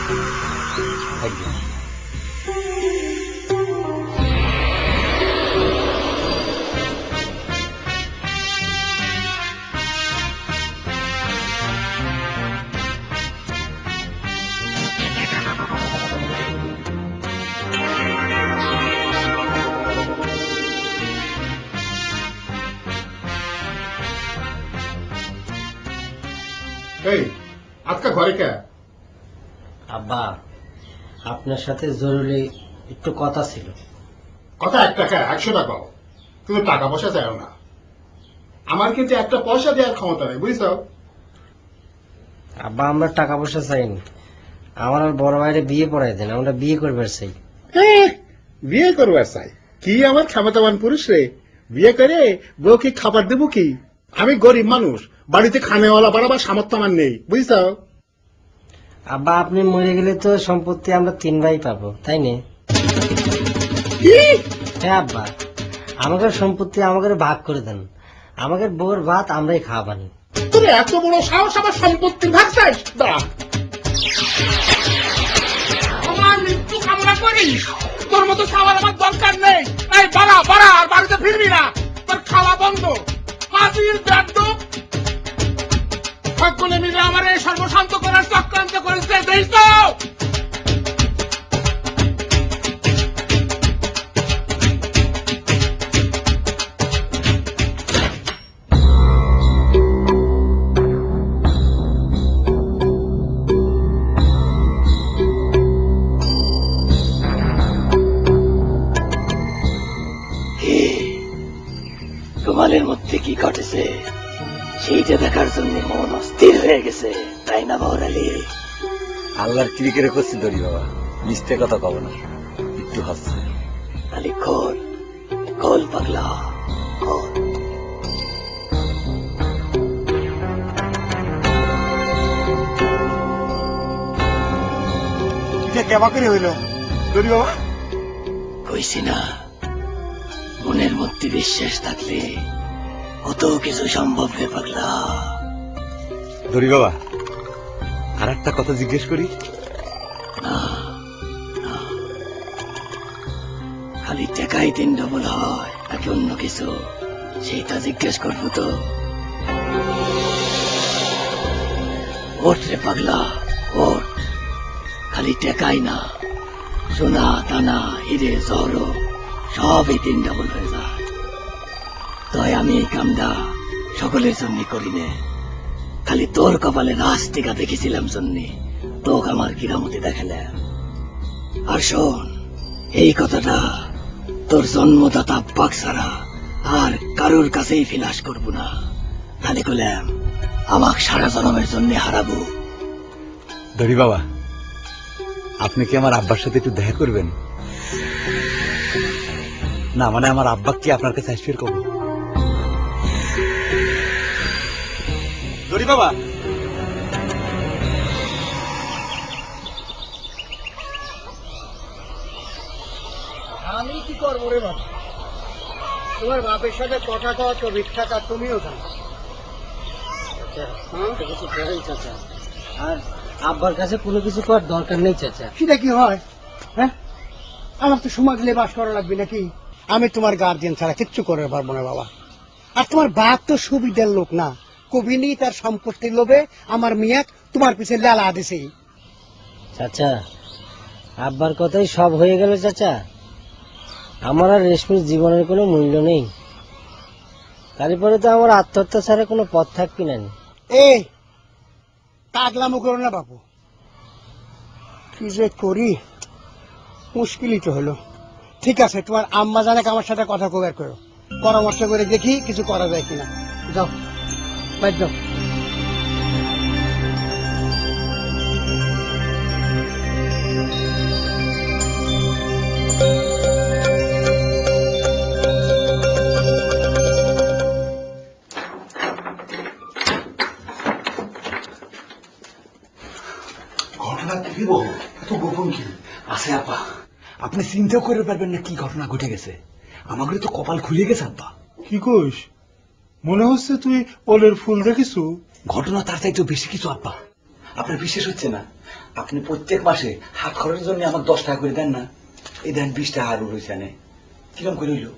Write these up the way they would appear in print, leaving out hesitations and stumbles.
আজকে ঘরে কে? আব্বা, আপনার সাথে জরুরি একটু কথা ছিল। কথা 1 টাকা 100 টাকাও, তুমি টাকা পয়সা চাইও না। আমার কিন্তু একটা পয়সা দেওয়ার ক্ষমতা নেই, বুঝছো? আব্বা, আমরা টাকা পয়সা চাইনি, আমার আর বড় ভাইরে বিয়ে পড়াই দেন, আমরা বিয়ে করবার চাই। বিয়ে করবার চাই? কি আমার ক্ষমতাবান পুরুষ রে, বিয়ে করে বউ কি খাবার দেবো কি? আমি গরিব মানুষ, বাড়িতে খানেওয়ালা বাড়াবার সামর্থ্য আমার নেই, বুঝছো? আব্বা, আপনি মরে গেলে তো সম্পত্তি আমরা 3 ভাই পাবো, তাই না? হ্যাঁ আব্বা, আমাদের সম্পত্তি আমাদের ভাগ করে দেন, আমাদের বউর ভাত আমরাই খাওয়াবানি। তোর এত বড় সাহস আমার সম্পত্তির ভাগ চাইস? দাঁড়া, আমার মৃত্যু কামনা করিস? তোর মতো খাওয়ার আমার দরকার নেই। এই বাড়া বাড়া, আর বাড়িতে ফিরবি না, তোর খাওয়া বন্ধ। হাজির ব্যর্থ সকলে মিলে আমার এই সর্বশান্ত করার চক্রান্ত করেছে, দেখিস তো? রুমালের মধ্যে কি ঘটেছে সেইটা দেখার জন্য মন অস্থির হয়ে গেছে, তাই না বহর আলী? আল্লাহর ক্রিকেটে করছি দড়ি বাবা, মিথ্যে কথা কব না, একটু হাসছে। আলী খোল খোল পাগলা খোল। কেবা করে হইল দড়ি বাবা? কইছি না, মনের মধ্যে বিশ্বাস থাকলে কত কিছু সম্ভব রে পাগলা। দড়ি বাবা, আর একটা কথা জিজ্ঞেস করি? না না, খালি টাকাই 3 ডবল হয় নাকি অন্য কিছু সেইটা জিজ্ঞেস করবো তো? ওঠ রে পাগলা ওঠ, খালি টাকাই না, সোনা দানা হিরে জহর সবই 3 ডবল হয়ে যায়। তাই আমি এই কামটা সকলের জন্য করি নে, খালি তোর কপালে রাস্তিকা দেখেছিলাম জন্য তোকে আমার কিরামতি দেখালাম। আর শোন, এই কথাটা তোর জন্মদাতা পাক ছাড়া আর কারোর কাছেই ফিলাস করবো না, খালি কলাম আমাকে সারা জন্মের জন্য হারাবো। দড়ি বাবা, আপনি কি আমার আব্বার সাথে একটু দেখা করবেন? না মানে আমার আব্বা কি আপনার কাছে আসবে কবে? দড়ি বাবা, আমি কি করবো রে বাবা, তোমার বাপের সাথে কথা কওয়া তো ভিক্ষাটা তুমিও জানো। চাচা, আর আব্বার কাছে কোনো কিছু করার দরকার নেই চাচা। সেটা কি হয়? হ্যাঁ, আমার তো সমাজ নিয়ে বাস করা লাগবে নাকি? আমি তোমার গার্জিয়ান ছাড়া কিচ্ছু করে পারবো না বাবা। আর তোমার বাপ তো সুবিধার লোক না, কবিনী তার সম্পত্তির লোভে আমার মিয়া তোমার পিছে লালা দিছে। চাচা, আব্বার কথাই সব হয়ে গেল চাচা, আমার আর রেশমির জীবনের কোনো মূল্য নেই, তারপরে তো আমার আত্মহত্যা ছাড়া কোনো পথ থাকবি না। এই পাগলামো করো না বাবু, কি যে করি, মুশকিলই তো হলো। ঠিক আছে, তোমার আম্মা জানে আমার সাথে কথা কবার করো, পরামর্শ করে দেখি কিছু করা যায় কিনা। যাও বাইর যাও। ঘটনা কি বল, এত গোপন কি আছে আব্বা? আপনি চিন্তাও করে পারবেন না কি ঘটনা ঘটে গেছে। আমাদের তো কপাল খুলে গেছে আব্বা। কি কইস? মনে হচ্ছে তুই ওলের ফুল দেখিস। ঘটনা তার চাইতে বেশি কিছু আব্বা। আপনার বিশ্বাস হচ্ছে না? আপনি প্রত্যেক মাসে হাত খরচের জন্য আমার 10 টাকা করে দেন না? এই দেন 20 টাকা আরো রয়েছে আনে। কিরম করে হইল?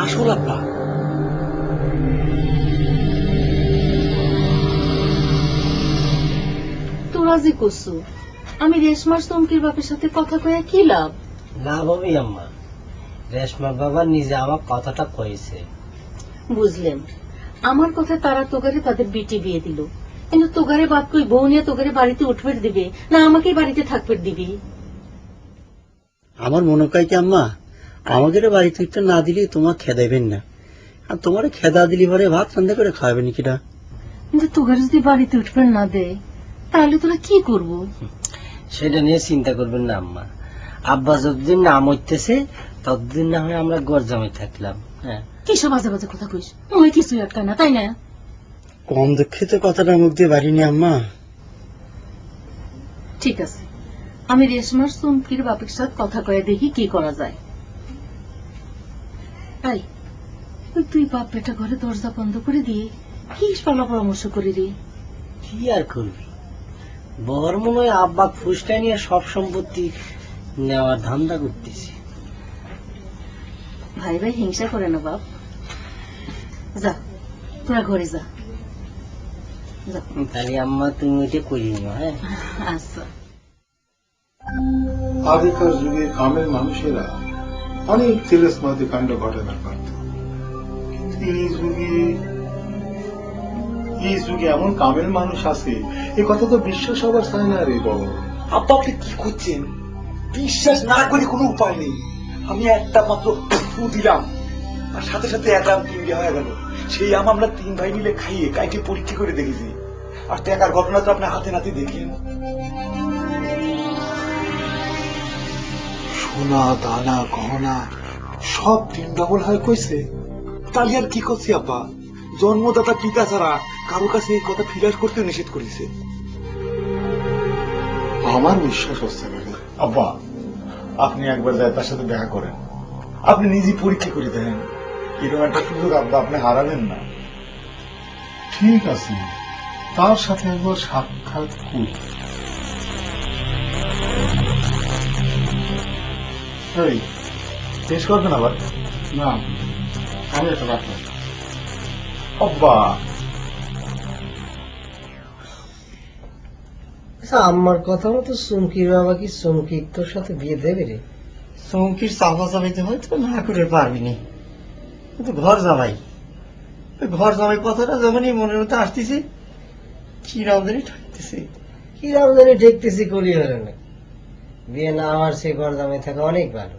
আসল আব্বা। তোরা যে করছো, আমি রেশমার চমকির বাপের সাথে কথা কয়ে কি লাভ? লাভ হবে আম্মা, রেশমা বাবা নিজে আমার কথাটা কয়েছে। বুঝলেন, আমার কথা তারা তোগারে তাদের বিটি বিয়ে দিল, কিন্তু তোগারে বাপ কই বউ নিয়ে তোগারে বাড়িতে উঠবে দিবে না আমাকেই বাড়িতে থাকবে দিবি? আমার মনে হয় কি আম্মা, আমাদের বাড়িতে একটা না দিলে তোমার খেদাইবেন না, আর তোমার খেদা দিলি পরে ভাত রান্না করে খাওয়াবেন কিনা। কিন্তু তোগারে যদি বাড়িতে উঠবে না দেয় তাহলে তোরা কি করবো? সেটা নিয়ে চিন্তা করবেন না আম্মা, আব্বা যতদিন না মরতেছে ততদিন না হয় আমরা গরজামে থাকলাম। হ্যাঁ, কিসব বাজে বাজে কথা কইস, ওই কিছু আটকায় না, তাই না? কম দুঃখিত কথাটা মুখ দিয়ে বাড়িনি আম্মা। ঠিক আছে, আমি রেশমার চমকির বাপের সাথে কথা কয়ে দেখি কি করা যায়। তাই তুই বাপ বেটা ঘরে দরজা বন্ধ করে দিয়ে কি পালা পরামর্শ করি রে? কি আর করবি, বর মনে হয় আব্বা ফুসটা নিয়ে সব সম্পত্তি নেওয়ার ধান্দা করতেছি। ভাই ভাই হিংসা করে না বাপ, যা তোরা ঘরে যা। তাহলে আম্মা তুমি ওইটা করিয়ে নিও। হ্যাঁ আচ্ছা। আগেকার যুগে কামের মানুষেরা অনেক তেলেসমাদি কাণ্ড ঘটাতে পারত, কিন্তু এই যুগে এমন কামের মানুষ আছে এ কথা তো বিশ্বাস হবার চায় না রে বাবা। আব্বা আপনি কি করছেন? বিশ্বাস না করে কোনো উপায় নেই। আমি একটা মাত্র ফু দিলাম, আর সাথে সাথে এক আম 3 বিয়ে হয়ে গেল। সেই আম আমরা 3 ভাই মিলে খাইয়ে কাইকে পরীক্ষা করে দেখেছি। আর টাকার ঘটনা তো আপনি হাতে নাতে দেখেন। সোনা দানা গহনা সব 3 ডবল হয় কইছে। তাহলে আর কি করছি আব্বা? জন্মদাতা পিতা ছাড়া কারো কাছে এই কথা ফিরাস করতে নিষেধ করেছে। আমার বিশ্বাস হচ্ছে না রে। আব্বা, আপনি একবার যায় তার সাথে দেখা করেন, আপনি নিজে পরীক্ষা করে দেন। এরকম একটা সুযোগ আব্বা আপনি হারাবেন না। ঠিক আছে, তার সাথে একবার সাক্ষাৎ করি। শেষ করবেন আবার? না, আমি একটা রাখলাম। আব্বা, আচ্ছা, আম্মার কথা মতো চুমকির বাবা কি চুমকির তোর সাথে বিয়ে দেবে রে? চৌকির চাপা চাপাইতে হয়তো না করে পারবিনি, কিন্তু ঘর জামাই, ঘর জামাই কথাটা যখনই মনের মধ্যে আসতেছে কি রামদানি ঠাকতেছে। কি রামদানি ঠেকতেছি করি হলো না, বিয়ে না আমার সে ঘর জামাই থাকা অনেক ভালো।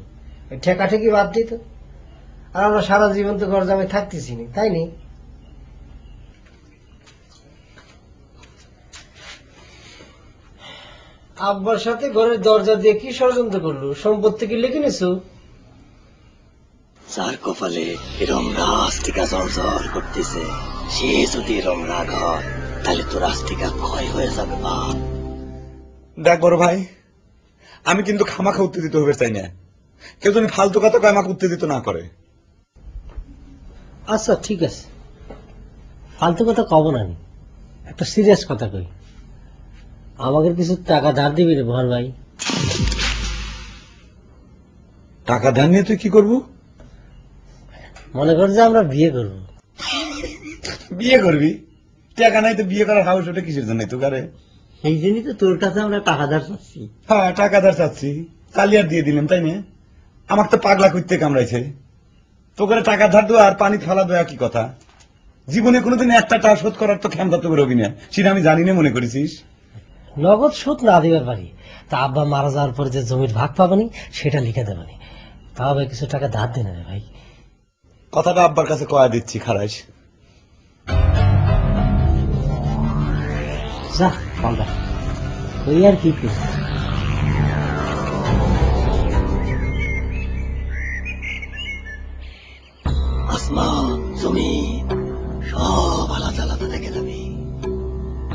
ওই ঠেকা ঠেকি বাদ দিত, আর আমরা সারা জীবন তো ঘর জামাই থাকতেছি নি, তাই নি? আব্বার সাথে ঘরের দরজা দিয়ে কি ষড়যন্ত্র করলো? সম্পত্তি কি লিখে নিছো? যার কপালে এরম রাস্তিকা জ্বর করতেছে, সে যদি এরম রাগ হয় তাহলে তো রাস্তিকা ক্ষয় হয়ে যাবে বাপ। দেখ বড় ভাই, আমি কিন্তু খামাখা উত্তেজিত হতে চাই না। কেউ যেন ফালতু কথা কয় আমাকে উত্তেজিত না করে। আচ্ছা ঠিক আছে, ফালতু কথা কব না, আমি একটা সিরিয়াস কথা কই। আমাকে কিছু টাকা ধার দিবি রে ভর ভাই? টাকা ধার নিয়ে তুই কি করবো? মনে কর যে আমরা বিয়ে করবো। বিয়ে করবি? টাকা নাই তো বিয়ে করার হাউস ওটা কিসের জন্য? তো কারে এই জন্যই তো তোর কাছে আমরা টাকা ধার চাচ্ছি। হ্যাঁ, টাকা ধার চাচ্ছি, কালিয়ার দিয়ে দিলাম, তাই না? আমাকে তো পাগলা করতে কামড়াইছে। তো করে টাকা ধার দেওয়া আর পানি ফেলা দেওয়া কি কথা? জীবনে কোনোদিন একটা টাকা শোধ করার তো ক্ষমতা তো রবি না, সেটা আমি জানি না মনে করেছিস? নগদ শোধ না দিবার পারি, তা আব্বা মারা যাওয়ার পরে যে জমির ভাগ পাবানি সেটা লিখে দেবানি। তাও ভাই কিছু টাকা ধার দেন রে ভাই। কথাটা আব্বার কাছে কয়া দিচ্ছি, খারাইস। যা পাল্টা ওই আর কি করি।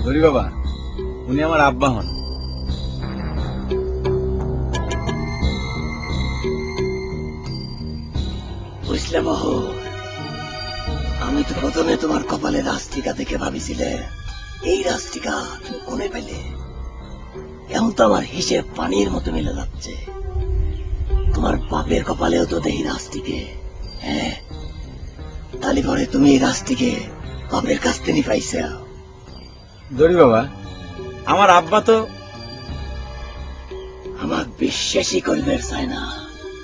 ধরি বাবা, উনি আমার আব্বা হন। বুঝলে মোহর, আমি তো প্রথমে তোমার কপালে রাস্তিকা দেখে ভাবিছিলে এই রাস্তিকা তুমি কোনে পেলে। এখন তো আমার হিসেব পানির মতো মিলে যাচ্ছে। তোমার বাপের কপালেও তো দেখি রাস্তিকে। হ্যাঁ, তাহলে পরে তুমি এই রাস্তিকে বাপের কাছ থেকে পাইছ। ধরি বাবা, আমার আব্বা তো আমার বিশ্বাসই করবে চায় না,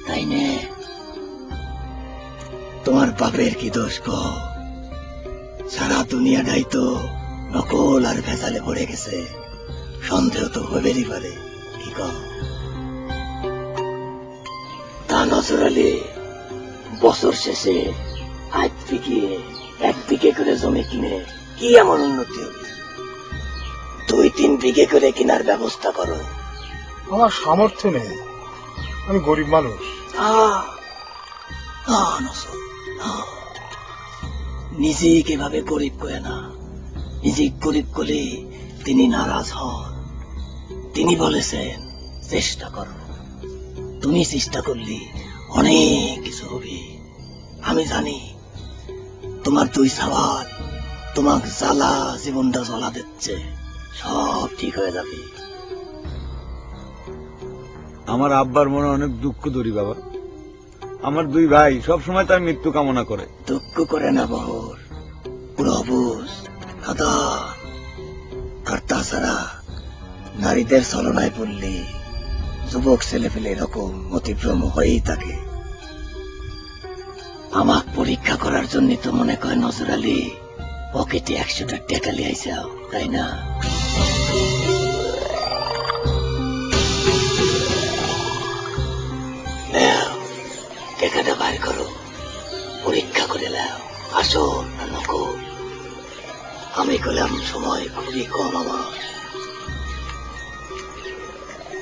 তাই নে? তোমার বাপের কি দোষ গো? সারা দুনিয়াটাই তো নকল আর ভেজালে পড়ে গেছে, সন্দেহ তো হবেরই পারে, কি কও? তা নজর আলী বছর শেষে 1 বিঘে করে জমি কিনে কি এমন উন্নতি হবে? 2-3 বিঘে করে কেনার ব্যবস্থা করো। আমার সামর্থ্য নেই, আমি গরিব মানুষ। নিজেই কিভাবে গরিব করে না, নিজে গরিব করে তিনি নারাজ হন। তিনি বলেছেন চেষ্টা করো, তুমি চেষ্টা করলে অনেক কিছু হবে। আমি জানি তোমার 2 সওয়াল তোমার জ্বালা জীবনটা জ্বালা দিচ্ছে, সব ঠিক হয়ে যাবে। আমার আব্বার মনে অনেক দুঃখ ধরি বাবা। আমার 2 ভাই সব সময় তার মৃত্যু কামনা করে। দুঃখ করে না বহর, পুরো অবুজ কাদা। আর তাছাড়া নারীদের ছলনায় পড়লে যুবক ছেলে পেলে এরকম মতিভ্রম হয়েই থাকে। আমাক পরীক্ষা করার জন্য তো মনে করে নজর আলী পকেটে 100টা টাকা লিয়ে আইসাও, তাই না? টাকাটা বাইর করো, পরীক্ষা করে নাও আসল না নকল। আমি করলাম সময় খুবই কম আমার।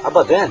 আব্বা দেন।